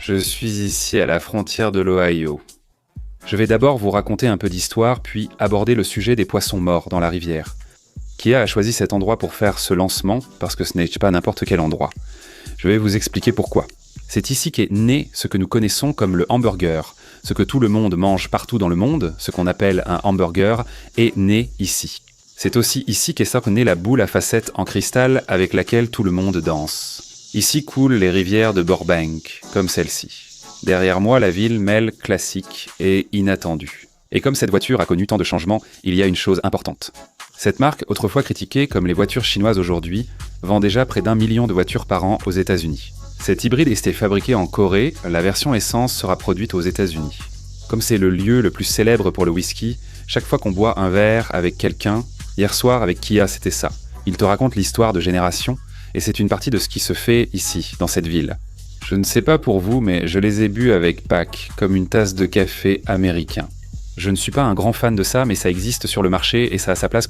Je suis ici à la frontière de l'Ohio. Je vais d'abord vous raconter un peu d'histoire, puis aborder le sujet des poissons morts dans la rivière. Kia a choisi cet endroit pour faire ce lancement, parce que ce n'est pas n'importe quel endroit. Je vais vous expliquer pourquoi. C'est ici qu'est né ce que nous connaissons comme le hamburger. Ce que tout le monde mange partout dans le monde, ce qu'on appelle un hamburger, est né ici. C'est aussi ici qu'est née la boule à facettes en cristal avec laquelle tout le monde danse. Ici coulent les rivières de Burbank, comme celle-ci. Derrière moi, la ville mêle classique et inattendu. Et comme cette voiture a connu tant de changements, il y a une chose importante. Cette marque, autrefois critiquée comme les voitures chinoises aujourd'hui, vend déjà près d'1 million de voitures par an aux États-Unis. Cet hybride était fabriqué en Corée, la version essence sera produite aux États-Unis. Comme c'est le lieu le plus célèbre pour le whisky, chaque fois qu'on boit un verre avec quelqu'un, hier soir avec Kia c'était ça. Il te raconte l'histoire de générations, et c'est une partie de ce qui se fait ici, dans cette ville. Je ne sais pas pour vous, mais je les ai bu avec Pack, comme une tasse de café américain. Je ne suis pas un grand fan de ça, mais ça existe sur le marché et ça a sa place.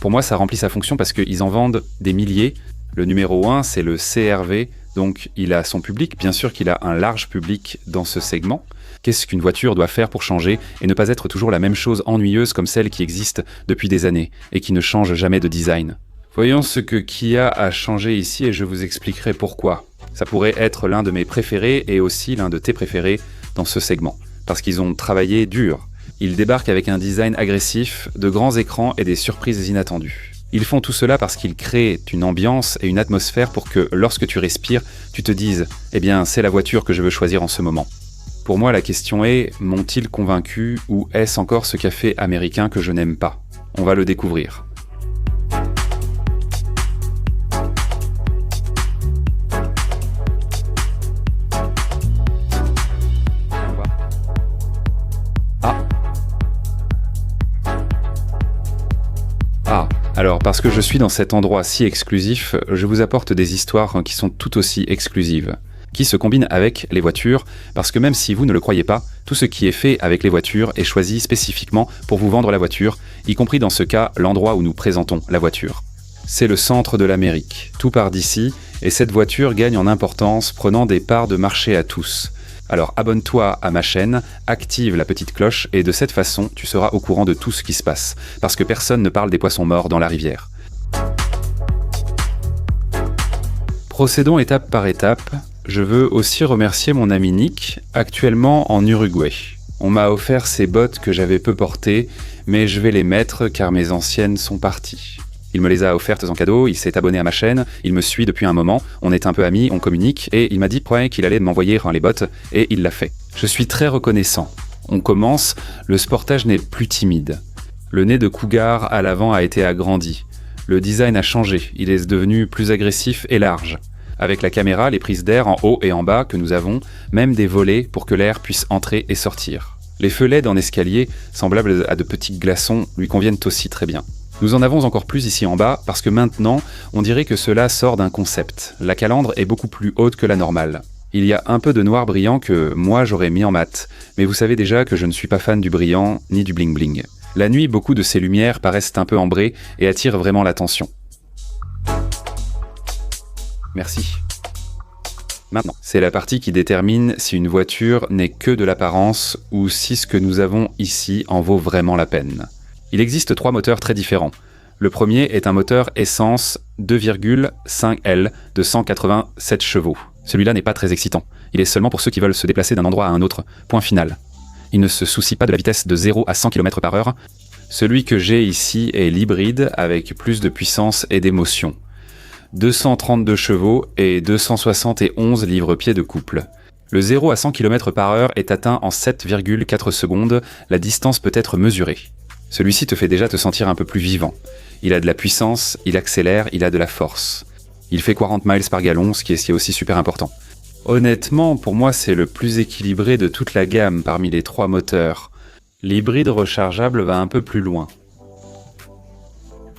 Pour moi, ça remplit sa fonction parce qu'ils en vendent des milliers. Le numéro 1, c'est le CR-V, donc il a son public. Bien sûr qu'il a un large public dans ce segment. Qu'est-ce qu'une voiture doit faire pour changer et ne pas être toujours la même chose ennuyeuse comme celle qui existe depuis des années et qui ne change jamais de design? Voyons ce que Kia a changé ici et je vous expliquerai pourquoi. Ça pourrait être l'un de mes préférés et aussi l'un de tes préférés dans ce segment. Parce qu'ils ont travaillé dur. Ils débarquent avec un design agressif, de grands écrans et des surprises inattendues. Ils font tout cela parce qu'ils créent une ambiance et une atmosphère pour que, lorsque tu respires, tu te dises « Eh bien, c'est la voiture que je veux choisir en ce moment ». Pour moi, la question est « M'ont-ils convaincu ou est-ce encore ce café américain que je n'aime pas ?» On va le découvrir. Alors, parce que je suis dans cet endroit si exclusif, je vous apporte des histoires qui sont tout aussi exclusives, qui se combinent avec les voitures, parce que même si vous ne le croyez pas, tout ce qui est fait avec les voitures est choisi spécifiquement pour vous vendre la voiture, y compris dans ce cas, l'endroit où nous présentons la voiture. C'est le centre de l'Amérique, tout part d'ici, et cette voiture gagne en importance, prenant des parts de marché à tous. Alors abonne-toi à ma chaîne, active la petite cloche et de cette façon, tu seras au courant de tout ce qui se passe, parce que personne ne parle des poissons morts dans la rivière. Procédons étape par étape. Je veux aussi remercier mon ami Nick, actuellement en Uruguay. On m'a offert ces bottes que j'avais peu portées, mais je vais les mettre car mes anciennes sont parties. Il me les a offertes en cadeau, il s'est abonné à ma chaîne, il me suit depuis un moment, on est un peu amis, on communique, et il m'a dit qu'il allait m'envoyer les bottes, et il l'a fait. Je suis très reconnaissant. On commence, le sportage n'est plus timide. Le nez de cougar à l'avant a été agrandi. Le design a changé, il est devenu plus agressif et large. Avec la caméra, les prises d'air en haut et en bas que nous avons, même des volets pour que l'air puisse entrer et sortir. Les feux LED en escalier, semblables à de petits glaçons, lui conviennent aussi très bien. Nous en avons encore plus ici en bas, parce que maintenant, on dirait que cela sort d'un concept. La calandre est beaucoup plus haute que la normale. Il y a un peu de noir brillant que moi j'aurais mis en mat, mais vous savez déjà que je ne suis pas fan du brillant ni du bling bling. La nuit, beaucoup de ces lumières paraissent un peu ambrées et attirent vraiment l'attention. Merci. Maintenant, c'est la partie qui détermine si une voiture n'est que de l'apparence ou si ce que nous avons ici en vaut vraiment la peine. Il existe 3 moteurs très différents. Le premier est un moteur essence 2,5L de 187 chevaux. Celui-là n'est pas très excitant. Il est seulement pour ceux qui veulent se déplacer d'un endroit à un autre. Point final. Il ne se soucie pas de la vitesse de 0 à 100 km/h. Celui que j'ai ici est l'hybride avec plus de puissance et d'émotion. 232 chevaux et 271 livres-pieds de couple. Le 0 à 100 km/h est atteint en 7,4 secondes. La distance peut être mesurée. Celui-ci te fait déjà te sentir un peu plus vivant. Il a de la puissance, il accélère, il a de la force. Il fait 40 miles par gallon, ce qui est aussi super important. Honnêtement, pour moi, c'est le plus équilibré de toute la gamme parmi les 3 moteurs. L'hybride rechargeable va un peu plus loin.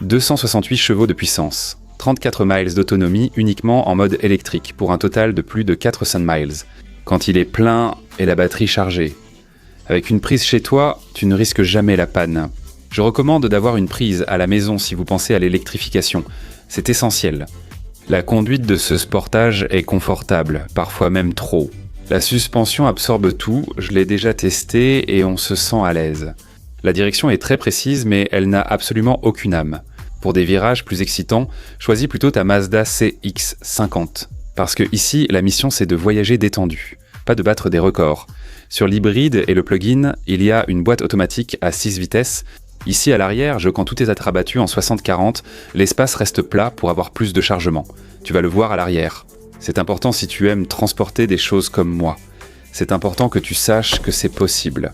268 chevaux de puissance, 34 miles d'autonomie uniquement en mode électrique, pour un total de plus de 400 miles. Quand il est plein et la batterie chargée. Avec une prise chez toi, tu ne risques jamais la panne. Je recommande d'avoir une prise à la maison si vous pensez à l'électrification. C'est essentiel. La conduite de ce sportage est confortable, parfois même trop. La suspension absorbe tout, je l'ai déjà testé et on se sent à l'aise. La direction est très précise mais elle n'a absolument aucune âme. Pour des virages plus excitants, choisis plutôt ta Mazda CX-50. Parce que ici, la mission c'est de voyager détendu, pas de battre des records. Sur l'hybride et le plug-in, il y a une boîte automatique à 6 vitesses. Ici à l'arrière, quand tout est rabattu en 60-40, l'espace reste plat pour avoir plus de chargement. Tu vas le voir à l'arrière. C'est important si tu aimes transporter des choses comme moi. C'est important que tu saches que c'est possible.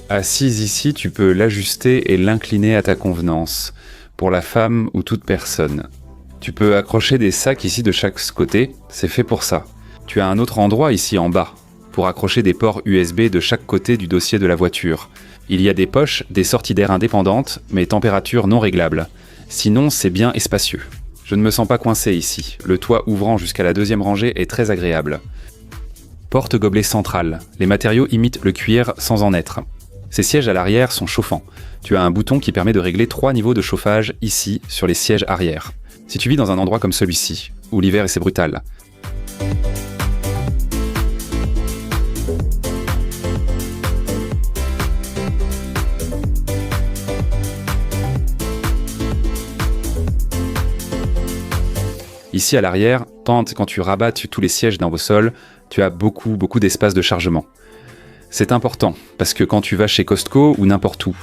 Assise ici, tu peux l'ajuster et l'incliner à ta convenance, pour la femme ou toute personne. Tu peux accrocher des sacs ici de chaque côté, c'est fait pour ça. Tu as un autre endroit ici en bas, pour accrocher des ports USB de chaque côté du dossier de la voiture. Il y a des poches, des sorties d'air indépendantes, mais température non réglable. Sinon, c'est bien et spacieux. Je ne me sens pas coincé ici, le toit ouvrant jusqu'à la deuxième rangée est très agréable. Porte-gobelet central, les matériaux imitent le cuir sans en être. Ces sièges à l'arrière sont chauffants. Tu as un bouton qui permet de régler 3 niveaux de chauffage ici, sur les sièges arrière. Si tu vis dans un endroit comme celui-ci, où l'hiver c'est brutal. Ici à l'arrière, quand tu rabats tous les sièges dans vos sols, tu as beaucoup d'espace de chargement. C'est important, parce que quand tu vas chez Costco ou n'importe où,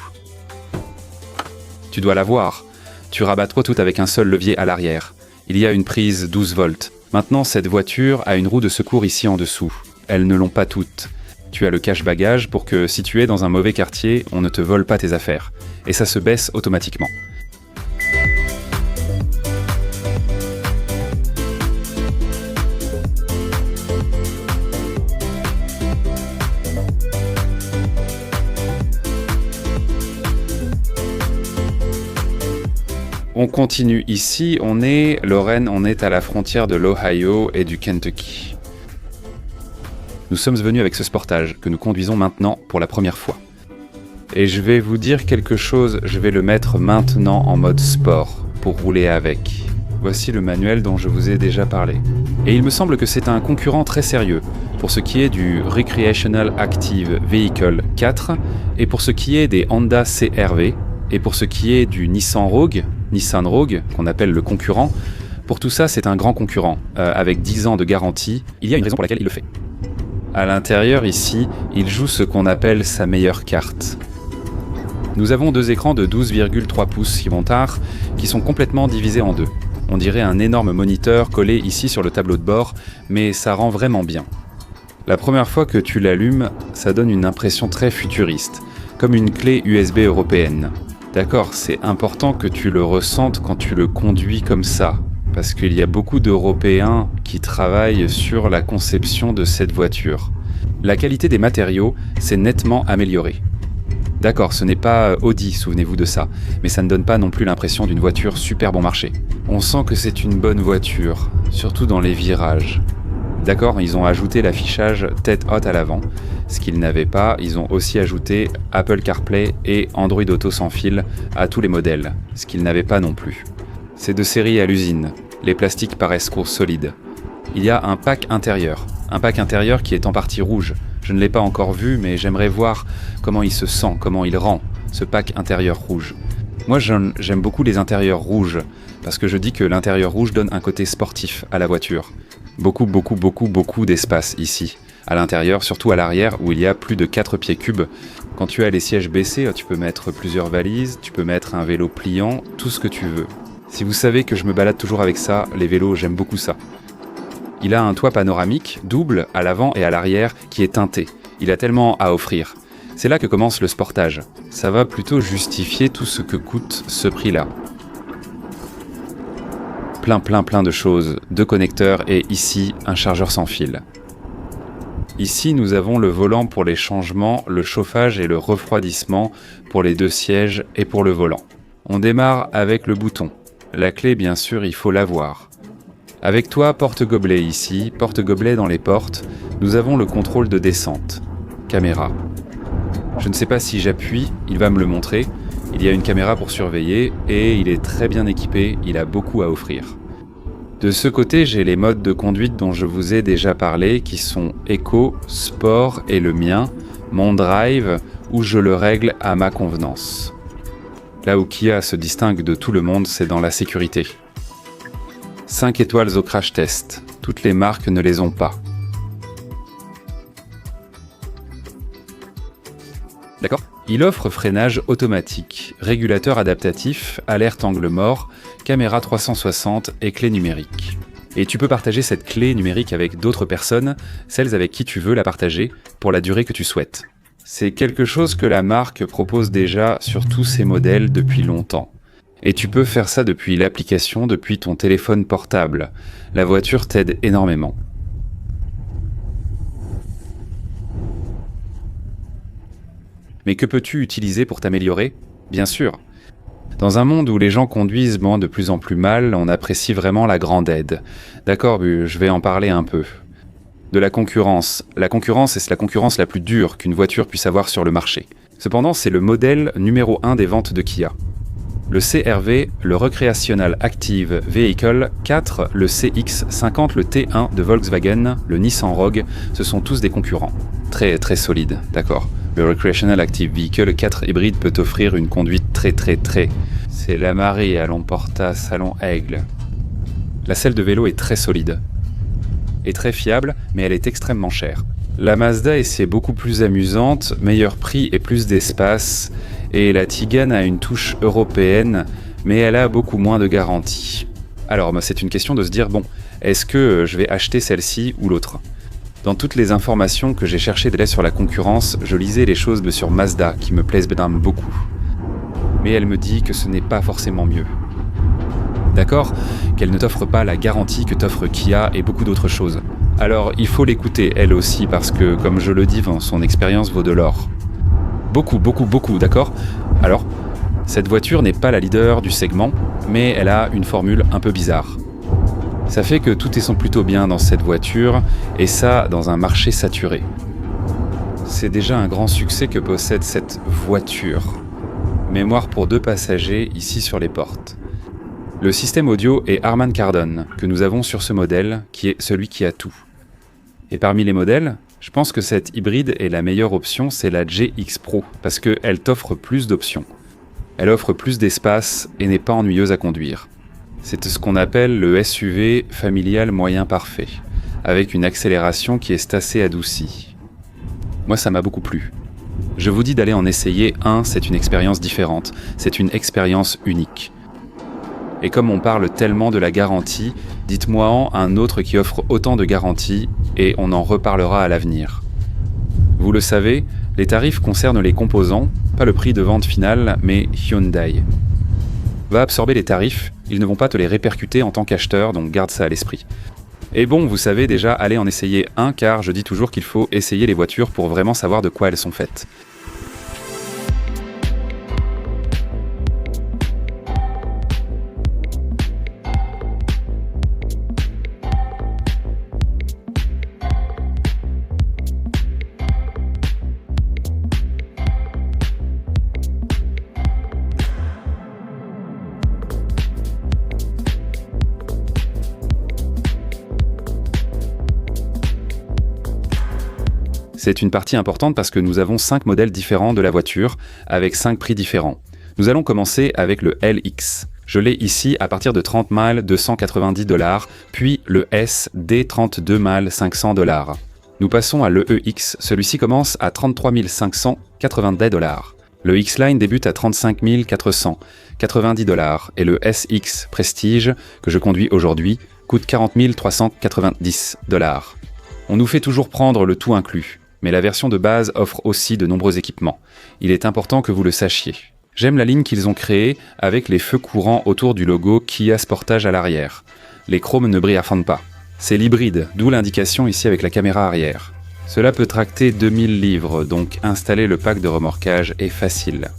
tu dois l'avoir. Tu rabats tout avec un seul levier à l'arrière. Il y a une prise 12 volts. Maintenant, cette voiture a une roue de secours ici en dessous. Elles ne l'ont pas toutes. Tu as le cache-bagages pour que, si tu es dans un mauvais quartier, on ne te vole pas tes affaires. Et ça se baisse automatiquement. On continue ici, Lorraine, on est à la frontière de l'Ohio et du Kentucky. Nous sommes venus avec ce Sportage que nous conduisons maintenant pour la première fois. Et je vais vous dire quelque chose, je vais le mettre maintenant en mode sport pour rouler avec. Voici le manuel dont je vous ai déjà parlé. Et il me semble que c'est un concurrent très sérieux pour ce qui est du Recreational Active Vehicle 4 et pour ce qui est des Honda CR-V et pour ce qui est du Nissan Rogue, qu'on appelle le concurrent. Pour tout ça, c'est un grand concurrent, avec 10 ans de garantie. Il y a une raison pour laquelle il le fait. À l'intérieur, ici, il joue ce qu'on appelle sa meilleure carte. Nous avons 2 écrans de 12,3 pouces qui sont complètement divisés en deux. On dirait un énorme moniteur collé ici sur le tableau de bord, mais ça rend vraiment bien. La première fois que tu l'allumes, ça donne une impression très futuriste, comme une clé USB européenne. D'accord, c'est important que tu le ressentes quand tu le conduis comme ça, parce qu'il y a beaucoup d'Européens qui travaillent sur la conception de cette voiture. La qualité des matériaux s'est nettement améliorée. D'accord, ce n'est pas Audi, souvenez-vous de ça, mais ça ne donne pas non plus l'impression d'une voiture super bon marché. On sent que c'est une bonne voiture, surtout dans les virages. D'accord, ils ont ajouté l'affichage tête haute à l'avant, ce qu'ils n'avaient pas. Ils ont aussi ajouté Apple CarPlay et Android Auto sans fil à tous les modèles, ce qu'ils n'avaient pas non plus. C'est de série à l'usine. Les plastiques paraissent solides. Il y a un pack intérieur qui est en partie rouge. Je ne l'ai pas encore vu, mais j'aimerais voir comment il se sent, comment il rend, ce pack intérieur rouge. Moi, j'aime beaucoup les intérieurs rouges, parce que je dis que l'intérieur rouge donne un côté sportif à la voiture. Beaucoup d'espace ici. À l'intérieur, surtout à l'arrière, où il y a plus de 4 pieds cubes. Quand tu as les sièges baissés, tu peux mettre plusieurs valises, tu peux mettre un vélo pliant, tout ce que tu veux. Si vous savez que je me balade toujours avec ça, les vélos, j'aime beaucoup ça. Il a un toit panoramique, double, à l'avant et à l'arrière, qui est teinté. Il a tellement à offrir. C'est là que commence le Sportage. Ça va plutôt justifier tout ce que coûte ce prix-là. Plein de choses, 2 connecteurs et ici, un chargeur sans fil. Ici, nous avons le volant pour les changements, le chauffage et le refroidissement pour les 2 sièges et pour le volant. On démarre avec le bouton. La clé, bien sûr, il faut l'avoir. Avec toi, porte-gobelet ici, porte-gobelet dans les portes. Nous avons le contrôle de descente. Caméra. Je ne sais pas si j'appuie, il va me le montrer. Il y a une caméra pour surveiller et il est très bien équipé, il a beaucoup à offrir. De ce côté, j'ai les modes de conduite dont je vous ai déjà parlé, qui sont Eco, Sport et le mien, mon Drive, où je le règle à ma convenance. Là où Kia se distingue de tout le monde, c'est dans la sécurité. 5 étoiles au crash test, toutes les marques ne les ont pas. D'accord ? Il offre freinage automatique, régulateur adaptatif, alerte angle mort, caméra 360 et clé numérique. Et tu peux partager cette clé numérique avec d'autres personnes, celles avec qui tu veux la partager, pour la durée que tu souhaites. C'est quelque chose que la marque propose déjà sur tous ses modèles depuis longtemps. Et tu peux faire ça depuis l'application, depuis ton téléphone portable. La voiture t'aide énormément. Mais que peux-tu utiliser pour t'améliorer ? Bien sûr. Dans un monde où les gens conduisent de plus en plus mal, on apprécie vraiment la grande aide. D'accord, je vais en parler un peu. De la concurrence. La concurrence est la concurrence la plus dure qu'une voiture puisse avoir sur le marché. Cependant, c'est le modèle numéro 1 des ventes de Kia. Le CR-V, le Recreational Active Vehicle 4, le CX-50, le T1 de Volkswagen, le Nissan Rogue, ce sont tous des concurrents. Très très solides, d'accord. Le Recreational Active Vehicle 4 hybride peut offrir une conduite très. C'est la marée à l'emporta Salon Aigle. La selle de vélo est très solide. Et très fiable, mais elle est extrêmement chère. La Mazda essaie beaucoup plus amusante, meilleur prix et plus d'espace. Et la Tigane a une touche européenne, mais elle a beaucoup moins de garantie. Alors, c'est une question de se dire, est-ce que je vais acheter celle-ci ou l'autre ? Dans toutes les informations que j'ai cherchées sur la concurrence, je lisais les choses sur Mazda qui me plaisent beaucoup. Mais elle me dit que ce n'est pas forcément mieux. D'accord ? Qu'elle ne t'offre pas la garantie que t'offre Kia et beaucoup d'autres choses. Alors il faut l'écouter elle aussi parce que, comme je le dis, son expérience vaut de l'or. Beaucoup, d'accord ? Alors, cette voiture n'est pas la leader du segment, mais elle a une formule un peu bizarre. Ça fait que tout est plutôt bien dans cette voiture, et ça dans un marché saturé. C'est déjà un grand succès que possède cette voiture. Mémoire pour 2 passagers ici sur les portes. Le système audio est Harman Kardon, que nous avons sur ce modèle, qui est celui qui a tout. Et parmi les modèles, je pense que cette hybride est la meilleure option, c'est la GX Pro, parce qu'elle t'offre plus d'options. Elle offre plus d'espace et n'est pas ennuyeuse à conduire. C'est ce qu'on appelle le SUV familial moyen parfait, avec une accélération qui est assez adoucie. Moi, ça m'a beaucoup plu. Je vous dis d'aller en essayer un, c'est une expérience différente, c'est une expérience unique. Et comme on parle tellement de la garantie, dites-moi un autre qui offre autant de garantie et on en reparlera à l'avenir. Vous le savez, les tarifs concernent les composants, pas le prix de vente final, mais Hyundai va absorber les tarifs, ils ne vont pas te les répercuter en tant qu'acheteur, donc garde ça à l'esprit. Et vous savez déjà, allez en essayer un, car je dis toujours qu'il faut essayer les voitures pour vraiment savoir de quoi elles sont faites. C'est une partie importante parce que nous avons 5 modèles différents de la voiture, avec 5 prix différents. Nous allons commencer avec le LX. Je l'ai ici à partir de 30 miles $290, puis le S dès 32 miles $500. Nous passons à l'EX, celui-ci commence à 33 590$. Le X-Line débute à 35 490$ et le SX Prestige, que je conduis aujourd'hui, coûte 40 390$. On nous fait toujours prendre le tout inclus. Mais la version de base offre aussi de nombreux équipements. Il est important que vous le sachiez. J'aime la ligne qu'ils ont créée avec les feux courants autour du logo Kia Sportage à l'arrière. Les chromes ne brillent pas. C'est l'hybride, d'où l'indication ici avec la caméra arrière. Cela peut tracter 2000 livres, donc installer le pack de remorquage est facile.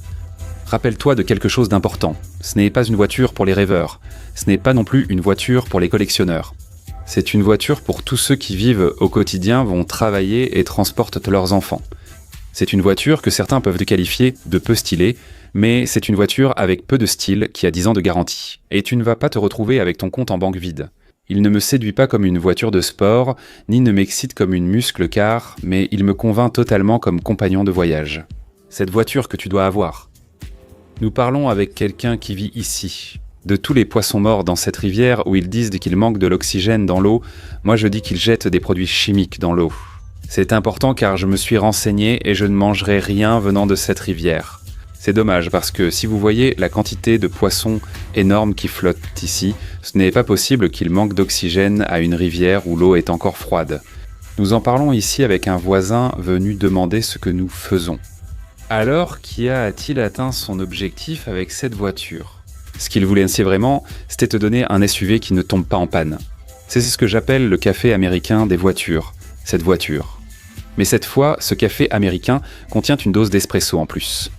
Rappelle-toi de quelque chose d'important. Ce n'est pas une voiture pour les rêveurs. Ce n'est pas non plus une voiture pour les collectionneurs. C'est une voiture pour tous ceux qui vivent au quotidien, vont travailler et transportent leurs enfants. C'est une voiture que certains peuvent qualifier de peu stylée, mais c'est une voiture avec peu de style qui a 10 ans de garantie. Et tu ne vas pas te retrouver avec ton compte en banque vide. Il ne me séduit pas comme une voiture de sport, ni ne m'excite comme une muscle car, mais il me convainc totalement comme compagnon de voyage. Cette voiture que tu dois avoir. Nous parlons avec quelqu'un qui vit ici. De tous les poissons morts dans cette rivière où ils disent qu'il manque de l'oxygène dans l'eau, moi je dis qu'ils jettent des produits chimiques dans l'eau. C'est important car je me suis renseigné et je ne mangerai rien venant de cette rivière. C'est dommage parce que si vous voyez la quantité de poissons énormes qui flottent ici, ce n'est pas possible qu'il manque d'oxygène à une rivière où l'eau est encore froide. Nous en parlons ici avec un voisin venu demander ce que nous faisons. Alors, Kia a-t-il atteint son objectif avec cette voiture ? Ce qu'il voulait ainsi vraiment, c'était te donner un SUV qui ne tombe pas en panne. C'est ce que j'appelle le café américain des voitures, cette voiture. Mais cette fois, ce café américain contient une dose d'espresso en plus.